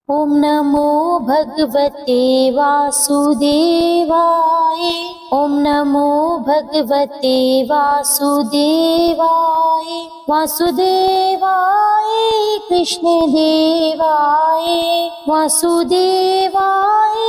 ॐ नमो भगवते वासुदेवाय। ॐ नमो भगवते वासुदेवाय। वासुदेवाय कृष्ण देवाय। वासुदेवाय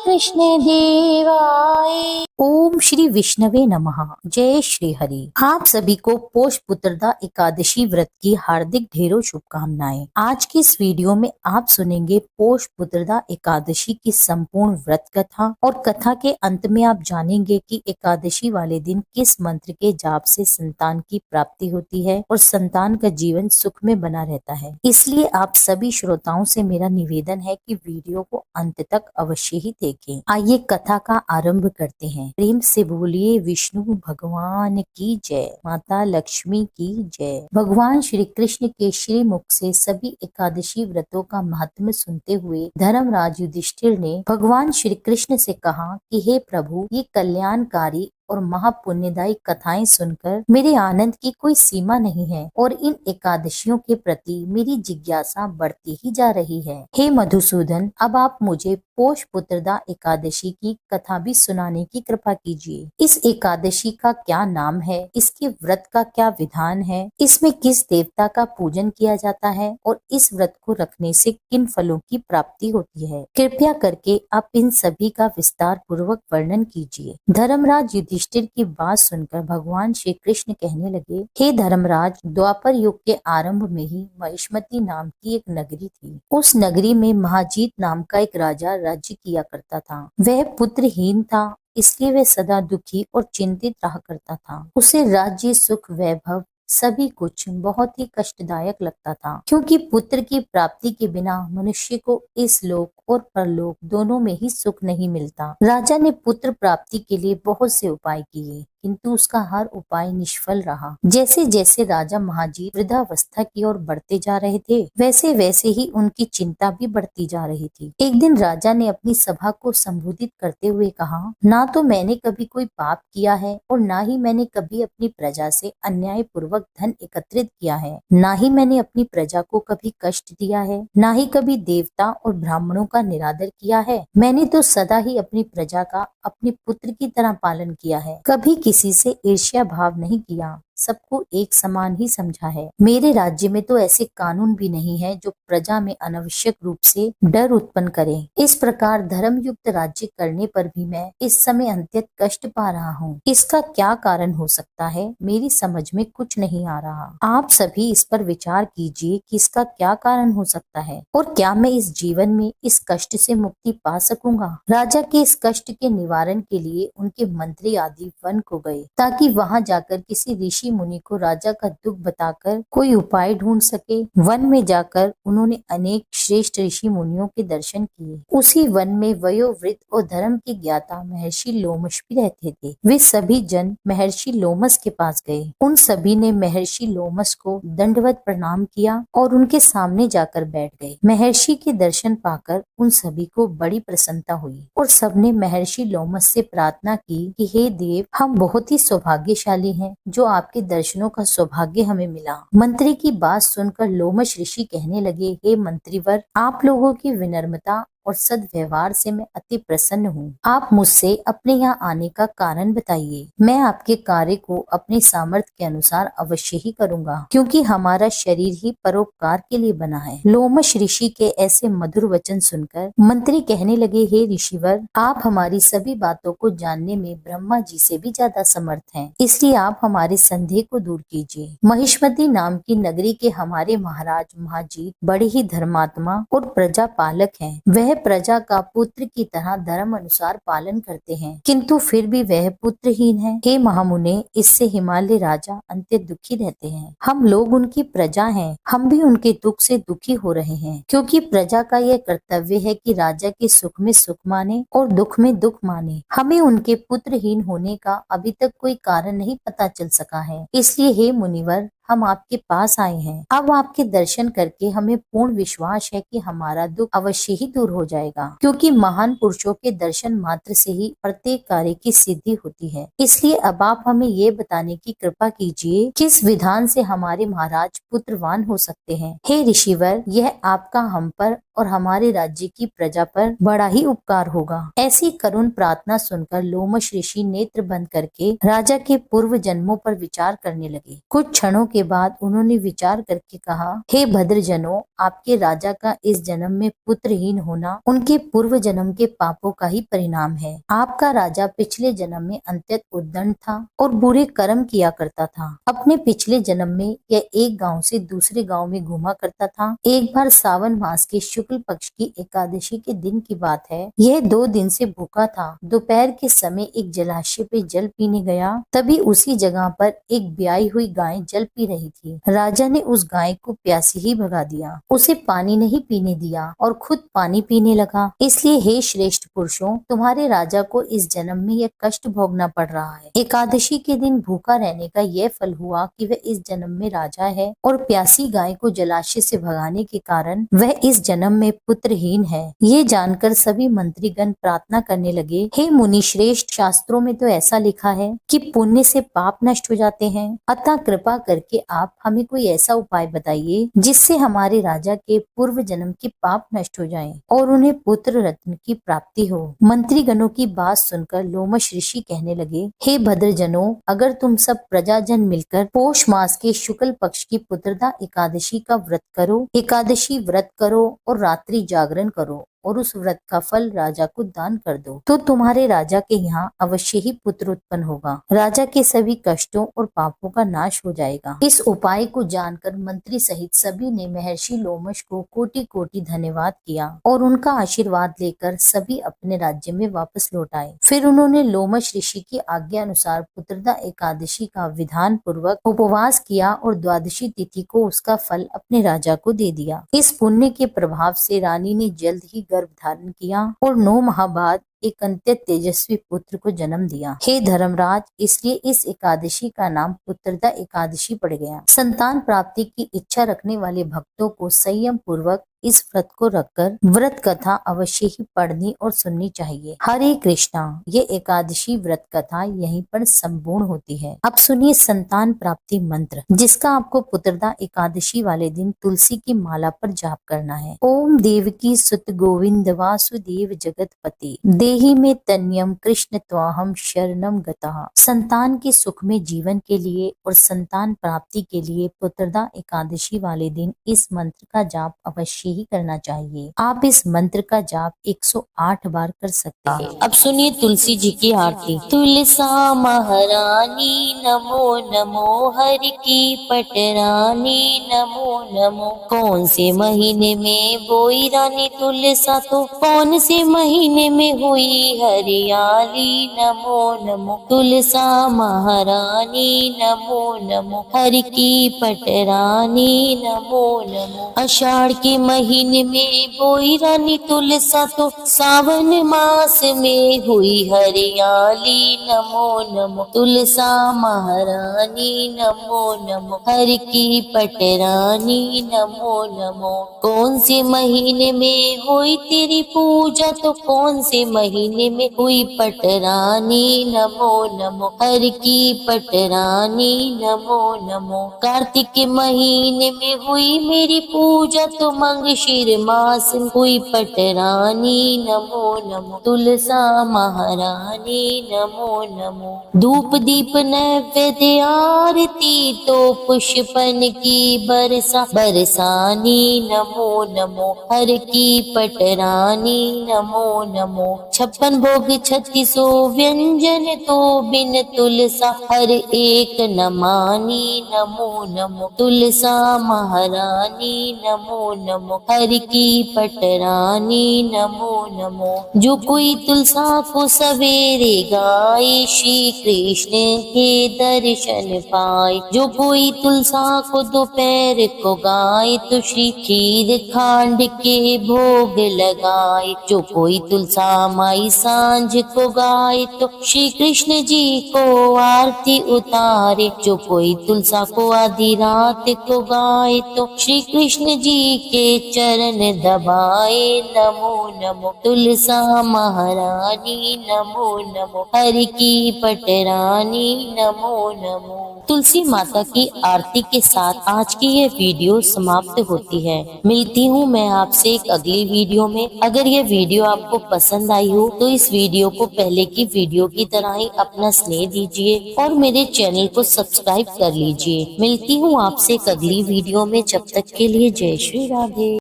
कृष्ण देवाय। ओम श्री विष्णवे नमः। जय श्री हरि। आप सभी को पोष पुत्रदा एकादशी व्रत की हार्दिक ढेरों शुभकामनाएं। आज की इस वीडियो में आप सुनेंगे पोष पुत्रदा एकादशी की संपूर्ण व्रत कथा, और कथा के अंत में आप जानेंगे कि एकादशी वाले दिन किस मंत्र के जाप से संतान की प्राप्ति होती है और संतान का जीवन सुख में बना रहता है। इसलिए आप सभी श्रोताओं से मेरा निवेदन है कि वीडियो को अंत तक अवश्य ही देखें। आइए कथा का आरंभ करते हैं। प्रेम से बोलिए विष्णु भगवान की जय, माता लक्ष्मी की जय। भगवान श्री कृष्ण के श्री मुख से सभी एकादशी व्रतों का महात्म्य सुनते हुए धर्मराज युधिष्ठिर ने भगवान श्री कृष्ण से कहा कि हे प्रभु, ये कल्याणकारी और महापुण्यदायी कथाएं सुनकर मेरे आनंद की कोई सीमा नहीं है और इन एकादशियों के प्रति मेरी जिज्ञासा बढ़ती ही जा रही है। हे मधुसूदन, अब आप मुझे पोष पुत्रदा एकादशी की कथा भी सुनाने की कृपा कीजिए। इस एकादशी का क्या नाम है, इसके व्रत का क्या विधान है, इसमें किस देवता का पूजन किया जाता है और इस व्रत को रखने से किन फलों की प्राप्ति होती है। कृपया करके आप इन सभी का विस्तार पूर्वक वर्णन कीजिए। धर्मराज युधिष्ठिर की बात सुनकर भगवान श्री कृष्ण कहने लगे, हे धर्मराज, द्वापर युग के आरंभ में ही महिष्मती नाम की एक नगरी थी। उस नगरी में महाजीत नाम का एक राजा राज्य किया करता था। वह पुत्रहीन था, इसलिए वह सदा दुखी और चिंतित रहा करता था। उसे राज्य, सुख, वैभव सभी कुछ बहुत ही कष्टदायक लगता था, क्योंकि पुत्र की प्राप्ति के बिना मनुष्य को इस लोक और परलोक दोनों में ही सुख नहीं मिलता। राजा ने पुत्र प्राप्ति के लिए बहुत से उपाय किए, किंतु उसका हर उपाय निष्फल रहा। जैसे जैसे राजा महाजीत वृद्धावस्था की ओर बढ़ते जा रहे थे, वैसे वैसे ही उनकी चिंता भी बढ़ती जा रही थी। एक दिन राजा ने अपनी सभा को संबोधित करते हुए कहा, ना तो मैंने कभी कोई पाप किया है और ना ही मैंने कभी अपनी प्रजा से अन्याय पूर्वक धन एकत्रित किया है। ना ही मैंने अपनी प्रजा को कभी कष्ट दिया है, ना ही कभी देवता और ब्राह्मणों का निरादर किया है। मैंने तो सदा ही अपनी प्रजा का अपने पुत्र की तरह पालन किया है। कभी किसी से ईर्ष्या भाव नहीं किया, सबको एक समान ही समझा है। मेरे राज्य में तो ऐसे कानून भी नहीं है जो प्रजा में अनावश्यक रूप से डर उत्पन्न करें। इस प्रकार धर्म युक्त राज्य करने पर भी मैं इस समय अत्यंत कष्ट पा रहा हूँ। इसका क्या कारण हो सकता है, मेरी समझ में कुछ नहीं आ रहा। आप सभी इस पर विचार कीजिए कि इसका क्या कारण हो सकता है और क्या मैं इस जीवन में इस कष्ट से मुक्ति पा सकूंगा। राजा के इस कष्ट के निवारण के लिए उनके मंत्री आदि वन को गए, ताकि वहां जाकर किसी ऋषि मुनि को राजा का दुख बताकर कोई उपाय ढूंढ सके। वन में जाकर उन्होंने अनेक श्रेष्ठ ऋषि मुनियों के दर्शन किए। उसी वन में वयोवृद्ध और धर्म के ज्ञाता महर्षि लोमश भी रहते थे। वे सभी जन महर्षि लोमस के पास गए। उन सभी ने महर्षि लोमस को दंडवत प्रणाम किया और उनके सामने जाकर बैठ गए। महर्षि के दर्शन पाकर उन सभी को बड़ी प्रसन्नता हुई और सबने महर्षि लोमस से प्रार्थना की कि हे देव, हम बहुत ही सौभाग्यशाली हैं जो आपके दर्शनों का सौभाग्य हमें मिला। मंत्री की बात सुनकर लोमश ऋषि कहने लगे, हे मंत्रीवर, आप लोगों की विनम्रता और सद्व्यवहार से मैं अति प्रसन्न हूँ। आप मुझसे अपने यहाँ आने का कारण बताइए। मैं आपके कार्य को अपने सामर्थ्य के अनुसार अवश्य ही करूँगा, क्योंकि हमारा शरीर ही परोपकार के लिए बना है। लोमश ऋषि के ऐसे मधुर वचन सुनकर मंत्री कहने लगे, हे ऋषिवर, आप हमारी सभी बातों को जानने में ब्रह्मा जी से भी ज्यादा समर्थ हैं, इसलिए आप हमारे संदेह को दूर कीजिए। महिष्मती नाम की नगरी के हमारे महाराज महाजीत बड़े ही धर्मात्मा और प्रजा पालक हैं। वह प्रजा का पुत्र की तरह धर्म अनुसार पालन करते हैं, किंतु फिर भी वह पुत्रहीन है। हे महामुने, इससे हिमालय राजा अंत्य दुखी रहते हैं। हम लोग उनकी प्रजा हैं, हम भी उनके दुख से दुखी हो रहे हैं, क्योंकि प्रजा का यह कर्तव्य है कि राजा के सुख में सुख माने और दुख में दुख माने। हमें उनके पुत्रहीन होने का अभी तक कोई कारण नहीं पता चल सका है। इसलिए हे मुनिवर, हम आपके पास आए हैं। अब आपके दर्शन करके हमें पूर्ण विश्वास है कि हमारा दुख अवश्य ही दूर हो जाएगा, क्योंकि महान पुरुषों के दर्शन मात्र से ही प्रत्येक कार्य की सिद्धि होती है। इसलिए अब आप हमें ये बताने की कृपा कीजिए, किस विधान से हमारे महाराज पुत्रवान हो सकते हैं। हे ऋषिवर, यह आपका हम पर और हमारे राज्य की प्रजा पर बड़ा ही उपकार होगा। ऐसी करुण प्रार्थना सुनकर लोमश ऋषि नेत्र बंद करके राजा के पूर्व जन्मों पर विचार करने लगे। कुछ क्षणों के बाद उन्होंने विचार करके कहा, हे भद्रजनों, आपके राजा का इस जन्म में पुत्रहीन होना उनके पूर्व जन्म के पापों का ही परिणाम है। आपका राजा पिछले जन्म में अत्यंत उद्दंड था और बुरे कर्म किया करता था। अपने पिछले जन्म में यह एक गांव से दूसरे गांव में घूमा करता था। एक बार सावन मास के शुक्ल पक्ष की एकादशी के दिन की बात है। यह 2 दिन से भूखा था। दोपहर के समय एक जलाशय पे जल पीने गया। तभी उसी जगह पर एक ब्याई हुई गाय जल पी रही थी। राजा ने उस गाय को प्यासी ही भगा दिया, उसे पानी नहीं पीने दिया और खुद पानी पीने लगा। इसलिए हे श्रेष्ठ पुरुषों, तुम्हारे राजा को इस जन्म में यह कष्ट भोगना पड़ रहा है। एकादशी के दिन भूखा रहने का यह फल हुआ कि वह इस जन्म में राजा है और प्यासी गाय को जलाशय से भगाने के कारण वह इस जन्म में पुत्रहीन है। ये जानकर सभी मंत्रीगण प्रार्थना करने लगे, हे मुनि श्रेष्ठ, शास्त्रों में तो ऐसा लिखा है कि पुण्य से पाप नष्ट हो जाते हैं। अतः कृपा करके आप हमें कोई ऐसा उपाय बताइए जिससे हमारे राजा के पूर्व जन्म के पाप नष्ट हो जाएं और उन्हें पुत्र रत्न की प्राप्ति हो। मंत्रीगणों की बात सुनकर लोमश ऋषि कहने लगे, हे भद्रजनों, अगर तुम सब प्रजाजन मिलकर पोष मास के शुक्ल पक्ष की पुत्रदा एकादशी का व्रत करो, एकादशी व्रत करो और रात्रि जागरण करो और उस व्रत का फल राजा को दान कर दो, तो तुम्हारे राजा के यहाँ अवश्य ही पुत्र उत्पन्न होगा। राजा के सभी कष्टों और पापों का नाश हो जाएगा। इस उपाय को जानकर मंत्री सहित सभी ने महर्षि लोमश को कोटि कोटि धन्यवाद किया और उनका आशीर्वाद लेकर सभी अपने राज्य में वापस लौट आए। फिर उन्होंने लोमश ऋषि की आज्ञा अनुसार पुत्रदा एकादशी का विधान पूर्वक उपवास किया और द्वादशी तिथि को उसका फल अपने राजा को दे दिया। इस पुण्य के प्रभाव से रानी ने जल्द ही गर्भ धारण किया और 9 माह बाद एक अत्यंत तेजस्वी पुत्र को जन्म दिया। हे धर्मराज, इसलिए इस एकादशी का नाम पुत्रदा एकादशी पड़ गया। संतान प्राप्ति की इच्छा रखने वाले भक्तों को संयम पूर्वक इस व्रत को रखकर व्रत कथा अवश्य ही पढ़नी और सुननी चाहिए। हरे कृष्णा। ये एकादशी व्रत कथा यहीं पर संपूर्ण होती है। अब सुनिए संतान प्राप्ति मंत्र, जिसका आपको पुत्रदा एकादशी वाले दिन तुलसी की माला पर जाप करना है। ओम देवकी सुत गोविंद वासुदेव जगतपति देहि में तन्यम कृष्ण त्वाहम शरणम गतः। संतान के सुख में जीवन के लिए और संतान प्राप्ति के लिए पुत्रदा एकादशी वाले दिन इस मंत्र का जाप अवश्य ही करना चाहिए। आप इस मंत्र का जाप 108 बार कर सकते हैं। अब सुनिए तुलसी जी की आरती। तुलसा महारानी नमो नमो, हरि की पटरानी नमो नमो। कौन से महीने में बोई रानी तुलसा, तो कौन से महीने में हुई हरियाली नमो नमो। तुलसा महारानी नमो नमो, हरि की पटरानी नमो नमो। आषाढ़ के महीने में बोई रानी तुलसा, तो सावन मास में हुई हरियाली नमो नमो। तुलसा महारानी नमो नमो, हरि की पटरानी नमो नमो। कौन से महीने में हुई तेरी पूजा, तो कौन से महीने में हुई पटरानी नमो नमो, हरि की पटरानी नमो नमो। कार्तिक के महीने में हुई मेरी पूजा, तो मंगशीर मास हुई पटरानी नमो नमो। तुलसा महारानी नमो नमो। धूप दीप नैवेद्य आरती, तो पुष्पन की बरसा बरसानी नमो नमो, हर की पटरानी नमो नमो। 56 भोग 36 व्यंजन, तो बिन तुलसा हर एक न मानी नमो नमो। तुलसा महारानी नमो नमो, हर की पटरानी नमो नमो। जो कोई तुलसा को सवेरे गाए, श्री कृष्ण के दर्शन पाए। जो कोई तुलसा को दोपहर को गाए, तो श्री खीर खांड के भोग लगाए। जो कोई तुलसा माई सांझ को गाए, तो श्री कृष्ण जी को आरती उतारे। जो कोई तुलसा को आधी रात को गाए, तो श्री कृष्ण जी के चरण दबाए। नमो नमो तुलसा महारानी नमो नमो, हर की पटरानी नमो नमो। तुलसी माता की आरती के साथ आज की ये वीडियो समाप्त होती है। मिलती हूँ मैं आपसे एक अगली वीडियो में। अगर ये वीडियो आपको पसंद आई हो तो इस वीडियो को पहले की वीडियो की तरह ही अपना स्नेह दीजिए और मेरे चैनल को सब्सक्राइब कर लीजिए। मिलती हूँ आपसे एक अगली वीडियो में, जब तक के लिए जय श्री राधे।